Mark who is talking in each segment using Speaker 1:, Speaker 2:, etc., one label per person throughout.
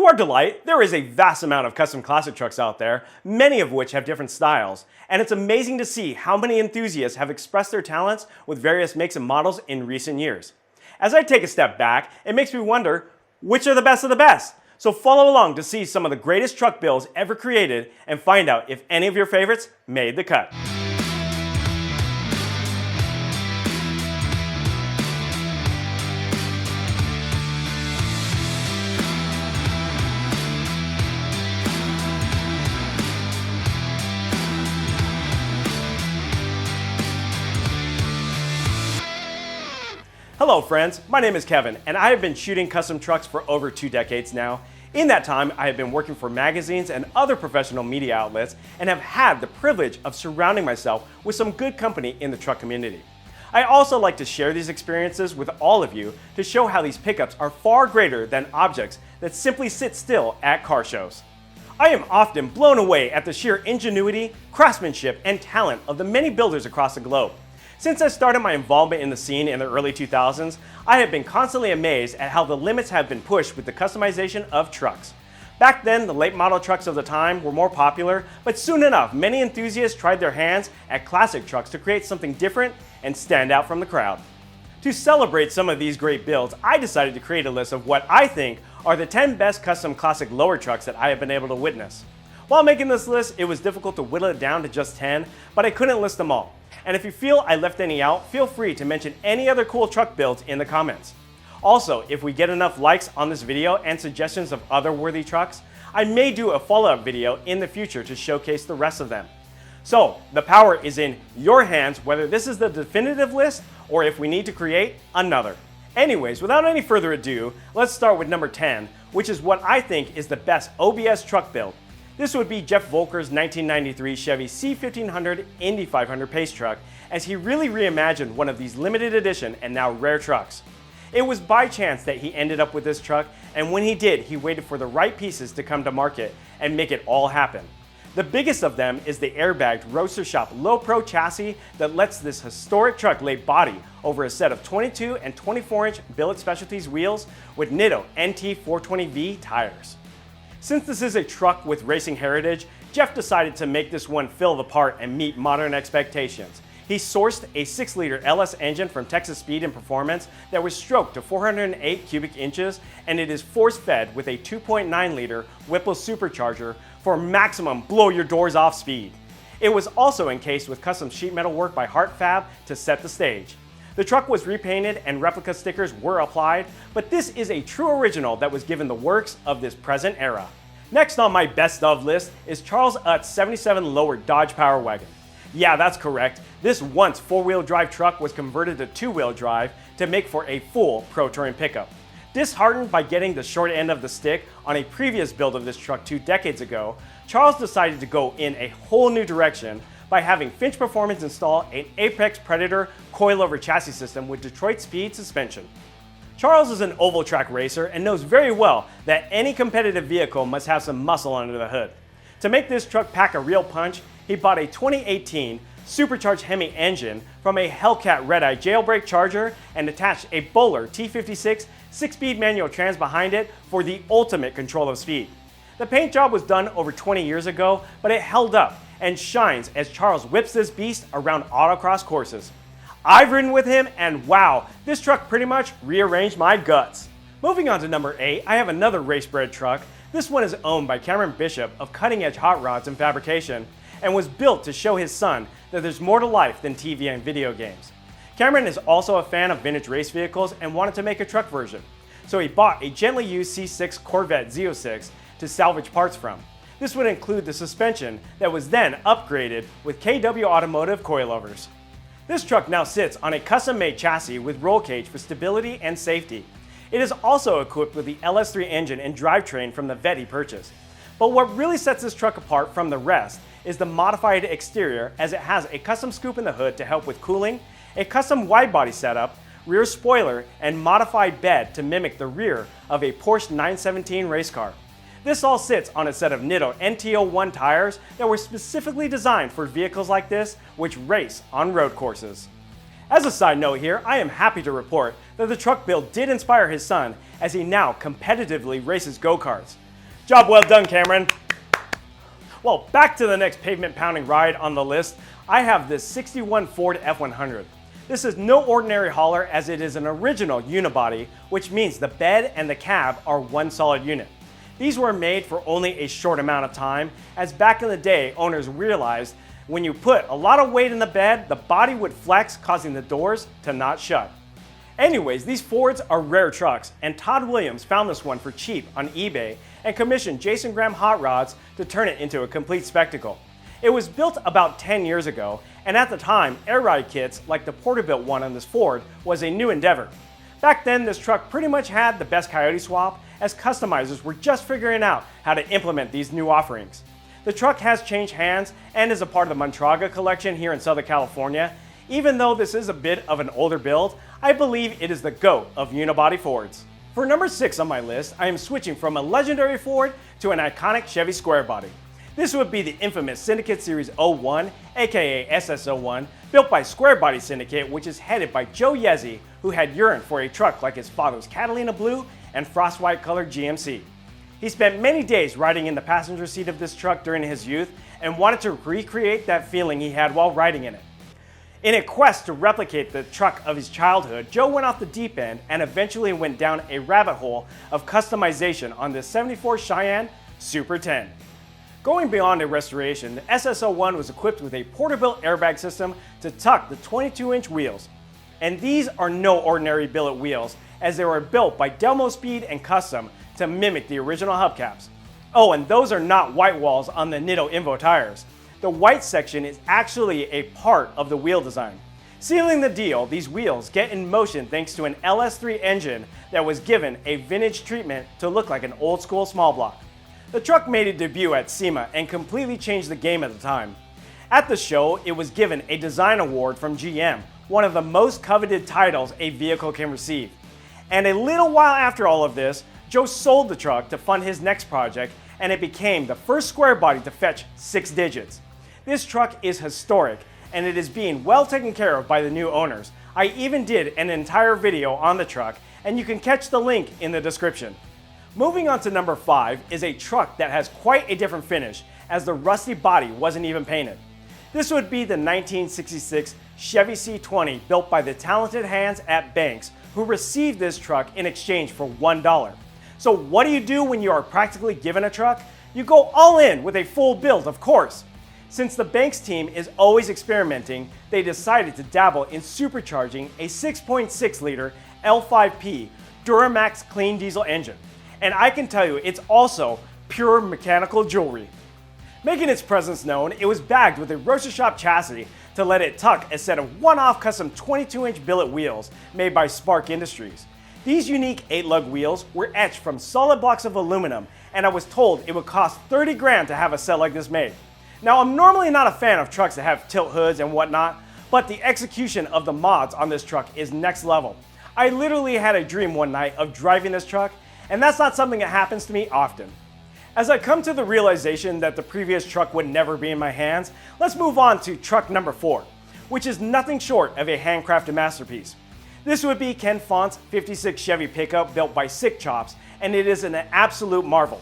Speaker 1: To our delight, there is a vast amount of custom classic trucks out there, many of which have different styles, and it's amazing to see how many enthusiasts have expressed their talents with various makes and models in recent years. As I take a step back, it makes me wonder, which are the best of the best? So follow along to see some of the greatest truck builds ever created and find out if any of your favorites made the cut. Hello friends, my name is Kevin and I have been shooting custom trucks for over 2 decades now. In that time, I have been working for magazines and other professional media outlets and have had the privilege of surrounding myself with some good company in the truck community. I also like to share these experiences with all of you to show how these pickups are far greater than objects that simply sit still at car shows. I am often blown away at the sheer ingenuity, craftsmanship, and talent of the many builders across the globe. Since I started my involvement in the scene in the early 2000s, I have been constantly amazed at how the limits have been pushed with the customization of trucks. Back then, the late model trucks of the time were more popular, but soon enough, many enthusiasts tried their hands at classic trucks to create something different and stand out from the crowd. To celebrate some of these great builds, I decided to create a list of what I think are the 10 best custom classic lower trucks that I have been able to witness. While making this list, it was difficult to whittle it down to just 10, but I couldn't list them all. And if you feel I left any out, feel free to mention any other cool truck builds in the comments. Also, if we get enough likes on this video and suggestions of other worthy trucks, I may do a follow-up video in the future to showcase the rest of them. So, the power is in your hands whether this is the definitive list or if we need to create another. Anyways, without any further ado, let's start with number 10, which is what I think is the best OBS truck build. This would be Jeff Volker's 1993 Chevy C1500 Indy 500 pace truck, as he really reimagined one of these limited edition and now rare trucks. It was by chance that he ended up with this truck, and when he did, he waited for the right pieces to come to market and make it all happen. The biggest of them is the airbagged Roadster Shop Low Pro chassis that lets this historic truck lay body over a set of 22 and 24-inch Billet Specialties wheels with Nitto NT 420V tires. Since this is a truck with racing heritage, Jeff decided to make this one fill the part and meet modern expectations. He sourced a 6-liter LS engine from Texas Speed and Performance that was stroked to 408 cubic inches, and it is force-fed with a 2.9-liter Whipple supercharger for maximum blow-your-doors-off speed. It was also encased with custom sheet metal work by Hart Fab to set the stage. The truck was repainted and replica stickers were applied, but this is a true original that was given the works of this present era. Next on my best of list is Charles Utts' 77 lower Dodge Power Wagon. Yeah, that's correct. This once 4-wheel drive truck was converted to 2-wheel drive to make for a full Pro Touring pickup. Disheartened by getting the short end of the stick on a previous build of this truck 2 decades ago, Charles decided to go in a whole new direction by having Finch Performance install an Apex Predator coilover chassis system with Detroit Speed suspension. Charles is an oval track racer and knows very well that any competitive vehicle must have some muscle under the hood. To make this truck pack a real punch, he bought a 2018 Supercharged Hemi engine from a Hellcat Red-Eye jailbreak charger and attached a Bowler T56 6-speed manual trans behind it for the ultimate control of speed. The paint job was done over 20 years ago, but it held up and shines as Charles whips this beast around autocross courses. I've ridden with him and wow, this truck pretty much rearranged my guts. Moving on to number 8, I have another race-bred truck. This one is owned by Cameron Bishop of Cutting Edge Hot Rods and Fabrication and was built to show his son that there's more to life than TV and video games. Cameron is also a fan of vintage race vehicles and wanted to make a truck version. So he bought a gently used C6 Corvette Z06 to salvage parts from. This would include the suspension that was then upgraded with KW Automotive coilovers. This truck now sits on a custom-made chassis with roll cage for stability and safety. It is also equipped with the LS3 engine and drivetrain from the vet he purchased. But what really sets this truck apart from the rest is the modified exterior, as it has a custom scoop in the hood to help with cooling, a custom wide body setup, rear spoiler, and modified bed to mimic the rear of a Porsche 917 race car. This all sits on a set of Nitto NT01 tires that were specifically designed for vehicles like this, which race on road courses. As a side note here, I am happy to report that the truck build did inspire his son, as he now competitively races go-karts. Job well done, Cameron. Well, back to the next pavement-pounding ride on the list, I have this 61 Ford F100. This is no ordinary hauler as it is an original unibody, which means the bed and the cab are one solid unit. These were made for only a short amount of time, as back in the day, owners realized when you put a lot of weight in the bed, the body would flex, causing the doors to not shut. Anyways, these Fords are rare trucks, and Todd Williams found this one for cheap on eBay and commissioned Jason Graham Hot Rods to turn it into a complete spectacle. It was built about 10 years ago, and at the time, air ride kits like the Porterbuilt one on this Ford was a new endeavor. Back then, this truck pretty much had the best Coyote swap, as customizers were just figuring out how to implement these new offerings. The truck has changed hands and is a part of the Matranga collection here in Southern California. Even though this is a bit of an older build, I believe it is the GOAT of unibody Fords. For number 6 on my list, I am switching from a legendary Ford to an iconic Chevy Squarebody. This would be the infamous Syndicate Series 01, aka SS01, built by Squarebody Syndicate, which is headed by Joe Yezzi, who had yearned for a truck like his father's Catalina Blue and Frostwhite colored GMC. He spent many days riding in the passenger seat of this truck during his youth and wanted to recreate that feeling he had while riding in it. In a quest to replicate the truck of his childhood, Joe went off the deep end and eventually went down a rabbit hole of customization on this 74 Cheyenne Super 10. Going beyond a restoration, the SS01 was equipped with a Porterbuilt airbag system to tuck the 22-inch wheels. And these are no ordinary billet wheels, as they were built by Delmo Speed and Custom to mimic the original hubcaps. Oh, and those are not white walls on the Nitto Invo tires. The white section is actually a part of the wheel design. Sealing the deal, these wheels get in motion thanks to an LS3 engine that was given a vintage treatment to look like an old school small block. The truck made a debut at SEMA and completely changed the game at the time. At the show, it was given a design award from GM, one of the most coveted titles a vehicle can receive. And a little while after all of this, Joe sold the truck to fund his next project, and it became the first square body to fetch 6 digits. This truck is historic, and it is being well taken care of by the new owners. I even did an entire video on the truck, and you can catch the link in the description. Moving on to number 5 is a truck that has quite a different finish, as the rusty body wasn't even painted. This would be the 1966 Chevy C20 built by the talented hands at Banks, who received this truck in exchange for $1. So what do you do when you are practically given a truck? You go all in with a full build, of course. Since the Banks team is always experimenting, they decided to dabble in supercharging a 6.6 liter L5P Duramax clean diesel engine. And I can tell you, it's also pure mechanical jewelry. Making its presence known, it was bagged with a roaster shop chassis to let it tuck a set of one-off custom 22-inch billet wheels made by Spark Industries. These unique 8-lug wheels were etched from solid blocks of aluminum, and I was told it would cost 30 grand to have a set like this made. Now, I'm normally not a fan of trucks that have tilt hoods and whatnot, but the execution of the mods on this truck is next level. I literally had a dream one night of driving this truck, and that's not something that happens to me often. As I come to the realization that the previous truck would never be in my hands, let's move on to truck number 4, which is nothing short of a handcrafted masterpiece. This would be Ken Fontes' 56 Chevy pickup built by Sick Chops, and it is an absolute marvel.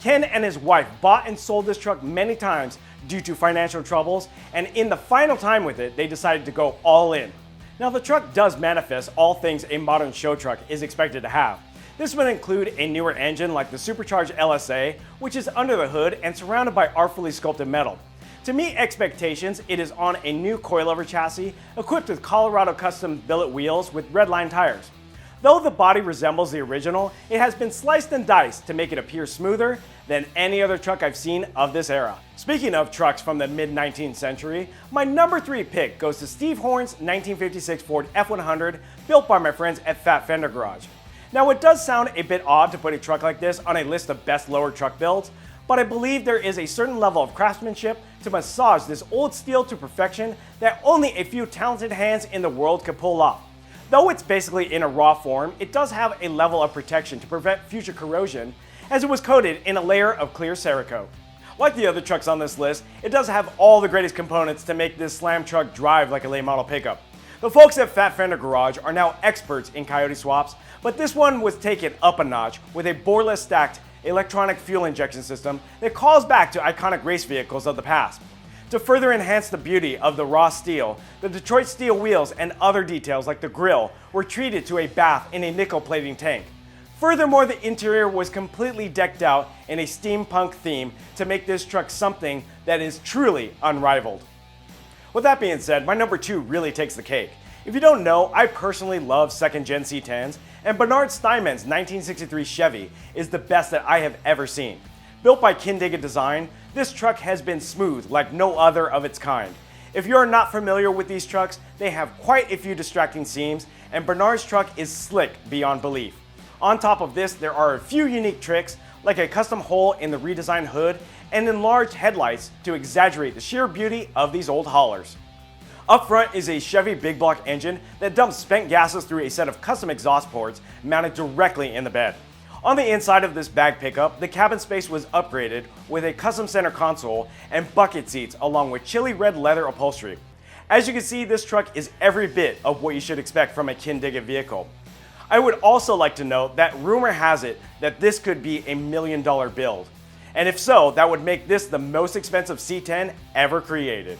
Speaker 1: Ken and his wife bought and sold this truck many times due to financial troubles, and in the final time with it, they decided to go all in. Now, the truck does manifest all things a modern show truck is expected to have. This would include a newer engine like the Supercharged LSA, which is under the hood and surrounded by artfully sculpted metal. To meet expectations, it is on a new coilover chassis equipped with Colorado custom billet wheels with redline tires. Though the body resembles the original, it has been sliced and diced to make it appear smoother than any other truck I've seen of this era. Speaking of trucks from the mid-19th century, my number 3 pick goes to Steve Horn's 1956 Ford F100 built by my friends at Fat Fender Garage. Now, it does sound a bit odd to put a truck like this on a list of best lower truck builds, but I believe there is a certain level of craftsmanship to massage this old steel to perfection that only a few talented hands in the world could pull off. Though it's basically in a raw form, it does have a level of protection to prevent future corrosion, as it was coated in a layer of clear Cerakote. Like the other trucks on this list, it does have all the greatest components to make this slam truck drive like a late model pickup. The folks at Fat Fender Garage are now experts in Coyote swaps, but this one was taken up a notch with a boreless stacked electronic fuel injection system that calls back to iconic race vehicles of the past. To further enhance the beauty of the raw steel, the Detroit steel wheels and other details like the grille were treated to a bath in a nickel plating tank. Furthermore, the interior was completely decked out in a steampunk theme to make this truck something that is truly unrivaled. With that being said, my number 2 really takes the cake. If you don't know, I personally love 2nd gen C10s, and Bernard Steimann's 1963 Chevy is the best that I have ever seen. Built by Kindig-it design, this truck has been smooth like no other of its kind. If you're not familiar with these trucks, they have quite a few distracting seams, and Bernard's truck is slick beyond belief. On top of this, there are a few unique tricks, like a custom hole in the redesigned hood and enlarged headlights to exaggerate the sheer beauty of these old haulers. Up front is a Chevy big block engine that dumps spent gases through a set of custom exhaust ports mounted directly in the bed. On the inside of this bag pickup, the cabin space was upgraded with a custom center console and bucket seats along with chili red leather upholstery. As you can see, this truck is every bit of what you should expect from a Kindig-it vehicle. I would also like to note that rumor has it that this could be a $1 million build. And if so, that would make this the most expensive C10 ever created.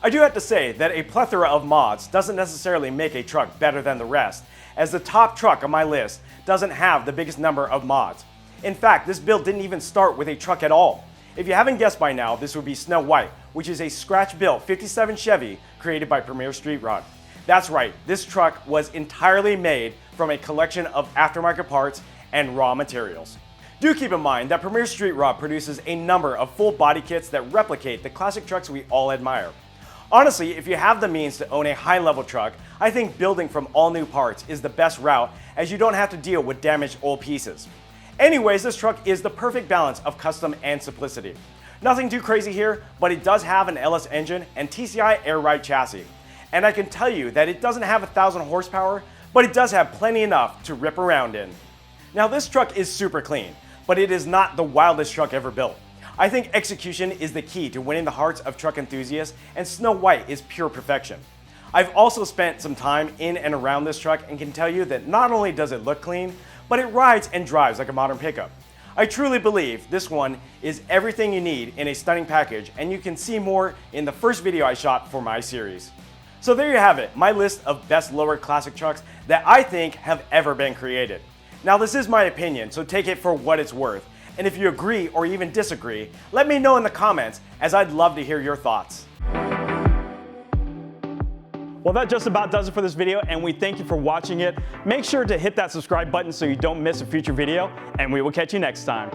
Speaker 1: I do have to say that a plethora of mods doesn't necessarily make a truck better than the rest, as the top truck on my list doesn't have the biggest number of mods. In fact, this build didn't even start with a truck at all. If you haven't guessed by now, this would be Snow White, which is a scratch-built 57 Chevy created by Premier Street Rod. That's right, this truck was entirely made from a collection of aftermarket parts and raw materials. Do keep in mind that Premier Street Rod produces a number of full body kits that replicate the classic trucks we all admire. Honestly, if you have the means to own a high-level truck, I think building from all new parts is the best route, as you don't have to deal with damaged old pieces. Anyways, this truck is the perfect balance of custom and simplicity. Nothing too crazy here, but it does have an LS engine and TCI air ride chassis. And I can tell you that it doesn't have 1,000 horsepower, but it does have plenty enough to rip around in. Now, this truck is super clean, but it is not the wildest truck ever built. I think execution is the key to winning the hearts of truck enthusiasts, and Snow White is pure perfection. I've also spent some time in and around this truck and can tell you that not only does it look clean, but it rides and drives like a modern pickup. I truly believe this one is everything you need in a stunning package, and you can see more in the first video I shot for my series. So there you have it, my list of best lower classic trucks that I think have ever been created. Now, this is my opinion, so take it for what it's worth. And if you agree or even disagree, let me know in the comments, as I'd love to hear your thoughts. Well, that just about does it for this video, and we thank you for watching it. Make sure to hit that subscribe button so you don't miss a future video, and we will catch you next time.